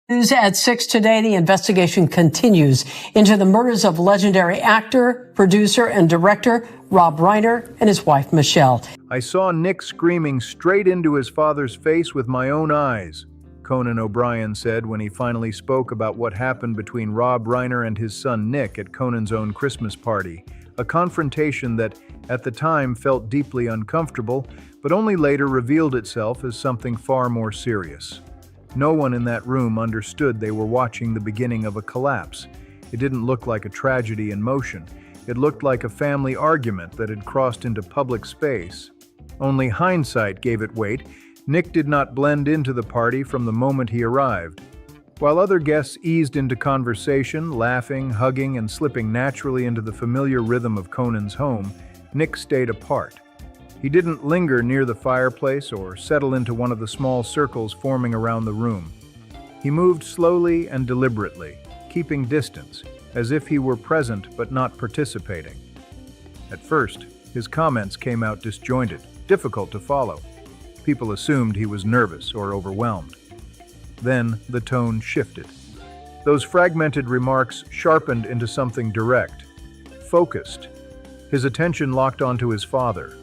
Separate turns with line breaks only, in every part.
News at 6 today, the investigation continues into the murders of legendary actor, producer, and director Rob Reiner and his wife, Michelle.
I saw Nick screaming straight into his father's face with my own eyes, Conan O'Brien said when he finally spoke about what happened between Rob Reiner and his son Nick at Conan's own Christmas party, a confrontation that, at the time, felt deeply uncomfortable, but only later revealed itself as something far more serious. No one in that room understood they were watching the beginning of a collapse. It didn't look like a tragedy in motion. It looked like a family argument that had crossed into public space. Only hindsight gave it weight. Nick did not blend into the party from the moment he arrived. While other guests eased into conversation, laughing, hugging, and slipping naturally into the familiar rhythm of Conan's home, Nick stayed apart. He didn't linger near the fireplace or settle into one of the small circles forming around the room. He moved slowly and deliberately, keeping distance, as if he were present but not participating. At first, his comments came out disjointed, difficult to follow. People assumed he was nervous or overwhelmed. Then the tone shifted. Those fragmented remarks sharpened into something direct, focused. His attention locked onto his father.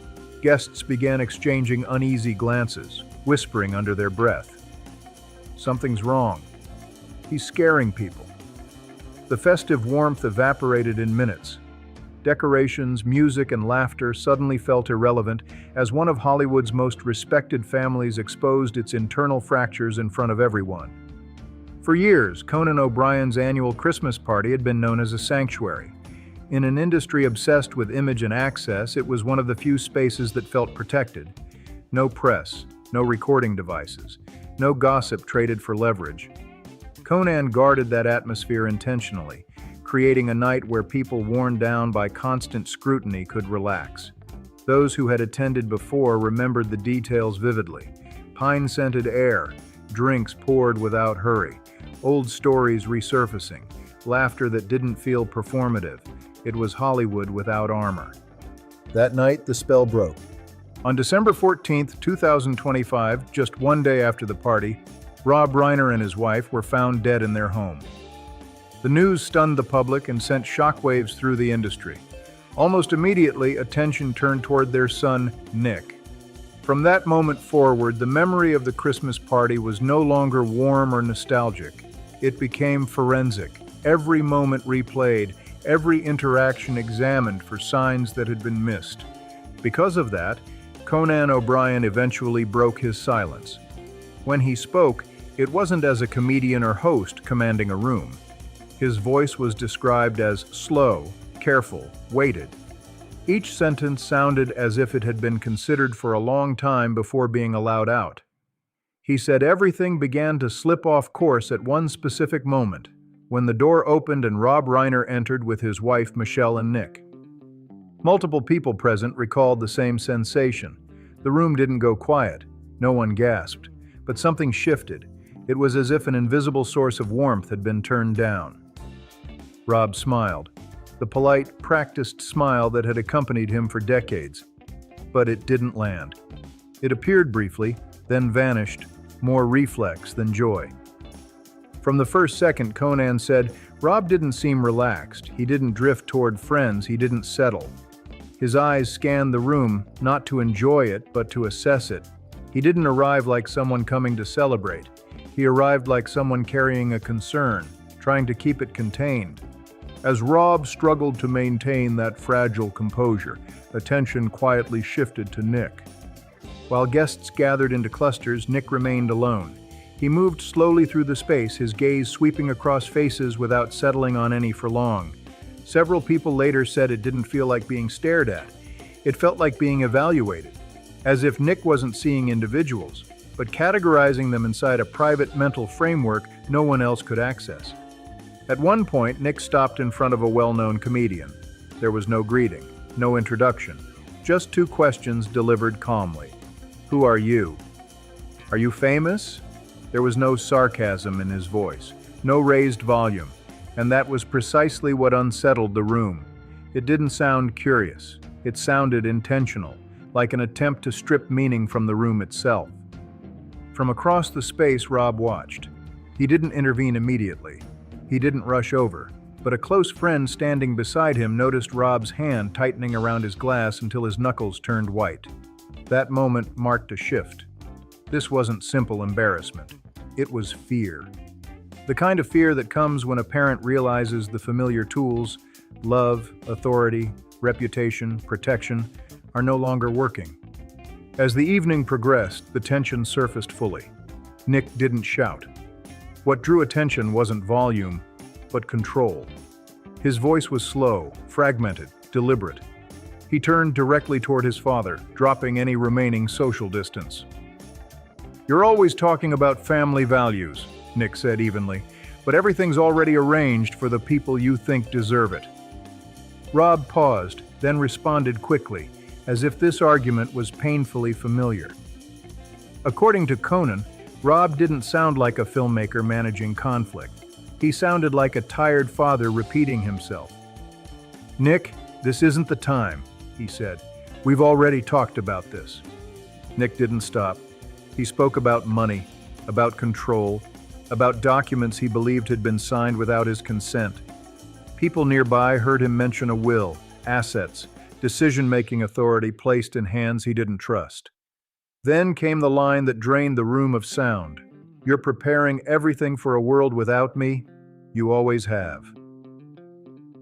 Guests began exchanging uneasy glances, whispering under their breath. Something's wrong. He's scaring people. The festive warmth evaporated in minutes. Decorations, music, and laughter suddenly felt irrelevant as one of Hollywood's most respected families exposed its internal fractures in front of everyone. For years, Conan O'Brien's annual Christmas party had been known as a sanctuary. In an industry obsessed with image and access, it was one of the few spaces that felt protected. No press, no recording devices, no gossip traded for leverage. Conan guarded that atmosphere intentionally, creating a night where people worn down by constant scrutiny could relax. Those who had attended before remembered the details vividly. Pine-scented air, drinks poured without hurry, old stories resurfacing, laughter that didn't feel performative. It was Hollywood without armor. That night, the spell broke. On December 14, 2025, just one day after the party, Rob Reiner and his wife were found dead in their home. The news stunned the public and sent shockwaves through the industry. Almost immediately, attention turned toward their son, Nick. From that moment forward, the memory of the Christmas party was no longer warm or nostalgic. It became forensic, every moment replayed, every interaction examined for signs that had been missed. Because of that, Conan O'Brien eventually broke his silence. When he spoke, it wasn't as a comedian or host commanding a room. His voice was described as slow, careful, weighted. Each sentence sounded as if it had been considered for a long time before being allowed out. He said everything began to slip off course at one specific moment, when the door opened and Rob Reiner entered with his wife Michelle and Nick. Multiple people present recalled the same sensation. The room didn't go quiet. No one gasped. But something shifted. It was as if an invisible source of warmth had been turned down. Rob smiled, the polite, practiced smile that had accompanied him for decades. But it didn't land. It appeared briefly, then vanished, more reflex than joy. From the first second, Conan said, Rob didn't seem relaxed. He didn't drift toward friends. He didn't settle. His eyes scanned the room, not to enjoy it, but to assess it. He didn't arrive like someone coming to celebrate. He arrived like someone carrying a concern, trying to keep it contained. As Rob struggled to maintain that fragile composure, attention quietly shifted to Nick. While guests gathered into clusters, Nick remained alone. He moved slowly through the space, his gaze sweeping across faces without settling on any for long. Several people later said it didn't feel like being stared at. It felt like being evaluated, as if Nick wasn't seeing individuals, but categorizing them inside a private mental framework no one else could access. At one point, Nick stopped in front of a well-known comedian. There was no greeting, no introduction, just two questions delivered calmly. Who are you? Are you famous? There was no sarcasm in his voice, no raised volume, and that was precisely what unsettled the room. It didn't sound curious. It sounded intentional, like an attempt to strip meaning from the room itself. From across the space, Rob watched. He didn't intervene immediately. He didn't rush over, but a close friend standing beside him noticed Rob's hand tightening around his glass until his knuckles turned white. That moment marked a shift. This wasn't simple embarrassment. It was fear. The kind of fear that comes when a parent realizes the familiar tools, love, authority, reputation, protection, are no longer working. As the evening progressed, the tension surfaced fully. Nick didn't shout. What drew attention wasn't volume, but control. His voice was slow, fragmented, deliberate. He turned directly toward his father, dropping any remaining social distance. "You're always talking about family values," Nick said evenly, "but everything's already arranged for the people you think deserve it." Rob paused, then responded quickly, as if this argument was painfully familiar. According to Conan, Rob didn't sound like a filmmaker managing conflict. He sounded like a tired father repeating himself. "Nick, this isn't the time," he said. "We've already talked about this." Nick didn't stop. He spoke about money, about control, about documents he believed had been signed without his consent. People nearby heard him mention a will, assets, decision-making authority placed in hands he didn't trust. Then came the line that drained the room of sound. "You're preparing everything for a world without me? You always have."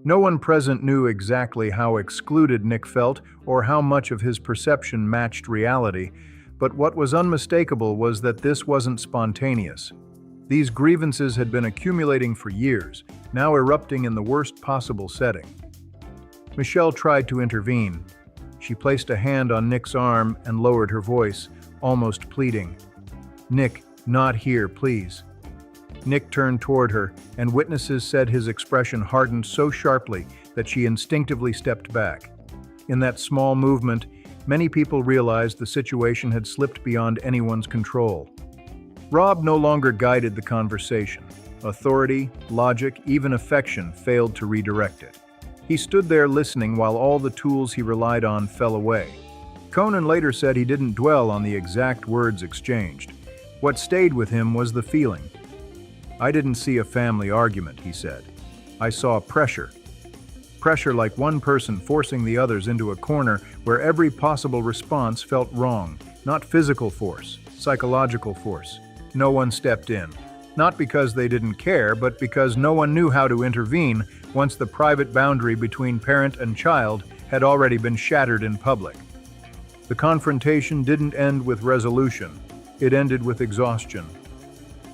No one present knew exactly how excluded Nick felt or how much of his perception matched reality, but what was unmistakable was that this wasn't spontaneous. These grievances had been accumulating for years, now erupting in the worst possible setting. Michelle tried to intervene. She placed a hand on Nick's arm and lowered her voice, almost pleading. "Nick, not here, please." Nick turned toward her, and witnesses said his expression hardened so sharply that she instinctively stepped back. In that small movement, many people realized the situation had slipped beyond anyone's control. Rob no longer guided the conversation. Authority, logic, even affection failed to redirect it. He stood there listening while all the tools he relied on fell away. Conan later said he didn't dwell on the exact words exchanged. What stayed with him was the feeling. "I didn't see a family argument," he said. "I saw pressure. Pressure like one person forcing the others into a corner where every possible response felt wrong. Not physical force, psychological force. No one stepped in. Not because they didn't care, but because no one knew how to intervene once the private boundary between parent and child had already been shattered in public." The confrontation didn't end with resolution. It ended with exhaustion.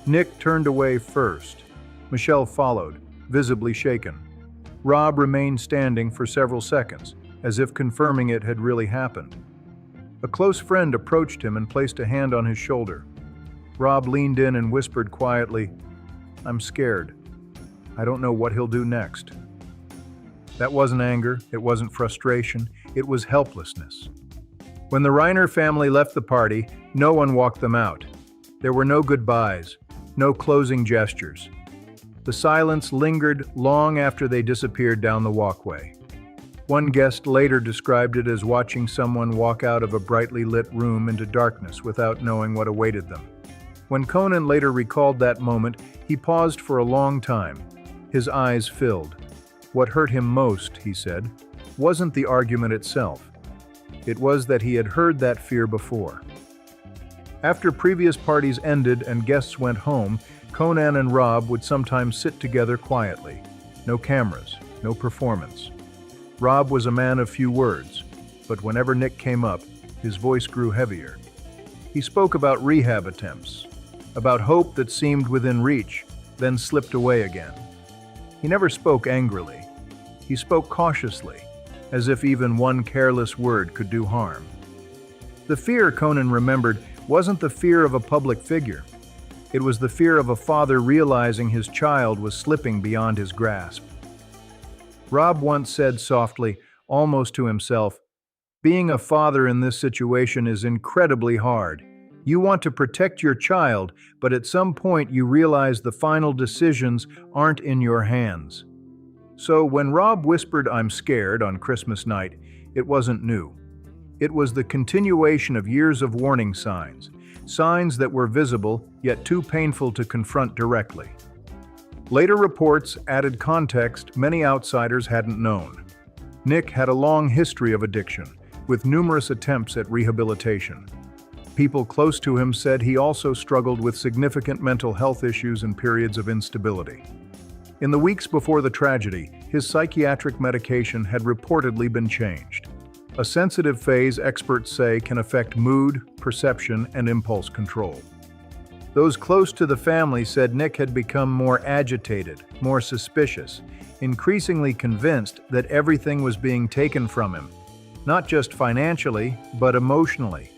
Nick turned away first. Michelle followed, visibly shaken. Rob remained standing for several seconds, as if confirming it had really happened. A close friend approached him and placed a hand on his shoulder. Rob leaned in and whispered quietly, "I'm scared. I don't know what he'll do next." That wasn't anger, it wasn't frustration, it was helplessness. When the Reiner family left the party, no one walked them out. There were no goodbyes, no closing gestures. The silence lingered long after they disappeared down the walkway. One guest later described it as watching someone walk out of a brightly lit room into darkness without knowing what awaited them. When Conan later recalled that moment, he paused for a long time. His eyes filled. What hurt him most, he said, wasn't the argument itself. It was that he had heard that fear before. After previous parties ended and guests went home, Conan and Rob would sometimes sit together quietly. No cameras, no performance. Rob was a man of few words, but whenever Nick came up, his voice grew heavier. He spoke about rehab attempts, about hope that seemed within reach, then slipped away again. He never spoke angrily. He spoke cautiously, as if even one careless word could do harm. The fear, Conan remembered, wasn't the fear of a public figure. It was the fear of a father realizing his child was slipping beyond his grasp. Rob once said softly, almost to himself, "Being a father in this situation is incredibly hard. You want to protect your child, but at some point you realize the final decisions aren't in your hands." So when Rob whispered, "I'm scared," on Christmas night, it wasn't new. It was the continuation of years of warning signs, signs that were visible yet too painful to confront directly. Later reports added context many outsiders hadn't known. Nick had a long history of addiction, with numerous attempts at rehabilitation. People close to him said he also struggled with significant mental health issues and periods of instability. In the weeks before the tragedy, his psychiatric medication had reportedly been changed. A sensitive phase, experts say, can affect mood, perception, and impulse control. Those close to the family said Nick had become more agitated, more suspicious, increasingly convinced that everything was being taken from him, not just financially, but emotionally.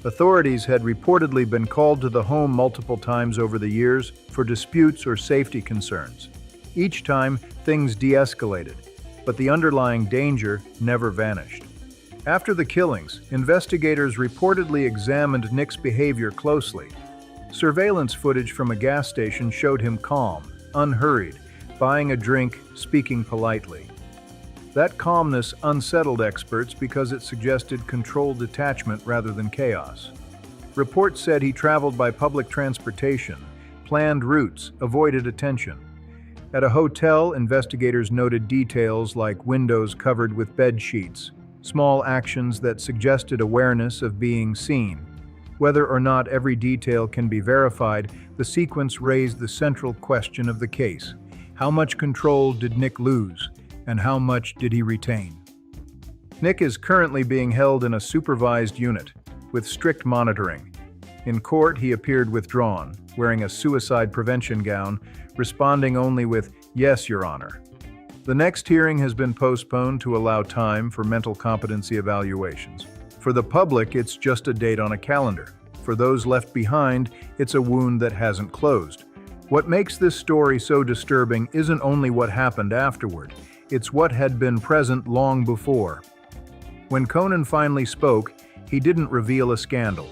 Authorities had reportedly been called to the home multiple times over the years for disputes or safety concerns. Each time, things de-escalated, but the underlying danger never vanished. After the killings, investigators reportedly examined Nick's behavior closely. Surveillance footage from a gas station showed him calm, unhurried, buying a drink, speaking politely. That calmness unsettled experts because it suggested controlled detachment rather than chaos. Reports said he traveled by public transportation, planned routes, avoided attention. At a hotel, investigators noted details like windows covered with bed sheets, small actions that suggested awareness of being seen. Whether or not every detail can be verified, the sequence raised the central question of the case. How much control did Nick lose, and how much did he retain? Nick is currently being held in a supervised unit, with strict monitoring. In court, he appeared withdrawn, wearing a suicide prevention gown, responding only with, "Yes, Your Honor." The next hearing has been postponed to allow time for mental competency evaluations. For the public, it's just a date on a calendar. For those left behind, it's a wound that hasn't closed. What makes this story so disturbing isn't only what happened afterward, it's what had been present long before. When Conan finally spoke, he didn't reveal a scandal.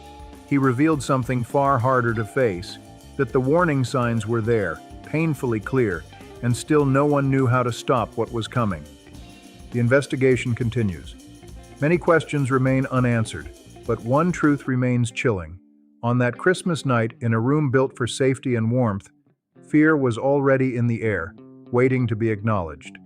He revealed something far harder to face, that the warning signs were there, painfully clear, and still no one knew how to stop what was coming. The investigation continues. Many questions remain unanswered, but one truth remains chilling. On that Christmas night, in a room built for safety and warmth, fear was already in the air, waiting to be acknowledged.